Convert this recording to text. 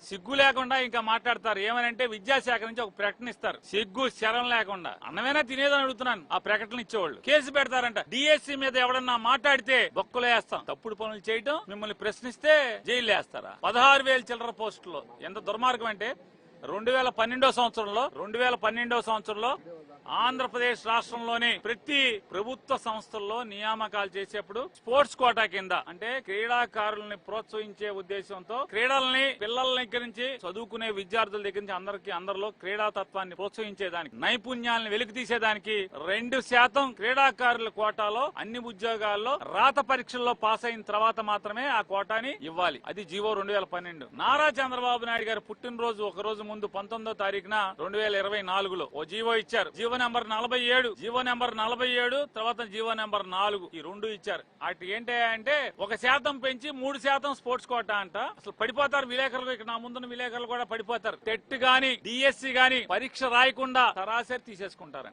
సిగ్గు లేకుండా ఇంకా మాట్లాడతారు. ఏమనంటే విద్యాశాఖ నుంచి ఒక ప్రకటన ఇస్తారు, సిగ్గు శరం లేకుండా. అన్నమైనా తినేదని అడుగుతున్నాను. ఆ ప్రకటన ఇచ్చేవాళ్ళు కేసు పెడతారంట. డిఎస్సి మీద ఎవడన్నా మాట్లాడితే బొక్కలు వేస్తాం. తప్పుడు పనులు చేయటం, మిమ్మల్ని ప్రశ్నిస్తే జైలు వేస్తారా? 16,000 చిల్లర పోస్టులు. ఎంత దుర్మార్గం అంటే 2012 సంవత్సరంలో ఆంధ్రప్రదేశ్ రాష్ట్రంలోని ప్రతి ప్రభుత్వ సంస్థల్లో నియామకాలు చేసేప్పుడు స్పోర్ట్స్ కోటా కింద, అంటే క్రీడాకారుల్ని ప్రోత్సహించే ఉద్దేశంతో క్రీడల్ని పిల్లల దగ్గర నుంచి చదువుకునే విద్యార్థుల దగ్గర నుంచి అందరిలో క్రీడాతత్వాన్ని ప్రోత్సహించేదానికి, నైపుణ్యాలను వెలికి తీసేదానికి 2% క్రీడాకారుల కోటాలో అన్ని ఉద్యోగాల్లో రాత పరీక్షల్లో పాస్ అయిన తర్వాత మాత్రమే ఆ కోటాని ఇవ్వాలి. అది జీవో 2012. నారా చంద్రబాబు నాయుడు గారు పుట్టినరోజు ఒక రోజు ముందు 19వ తారీఖున 2024లో ఓ జీవో ఇచ్చారు. జీవో నెంబర్ 47, తర్వాత జీవో నెంబర్ 4, ఈ 2 ఇచ్చారు. అటు ఏంటి అంటే 1% పెంచి 3% స్పోర్ట్స్ కోటా అంట. అసలు పడిపోతారు విలేకరులు. ఇక్కడ నా ముందున్న విలేకరులు కూడా పడిపోతారు. టెట్ గాని డిఎస్సి గాని పరీక్ష రాయకుండా సరాసరి తీసేసుకుంటారు.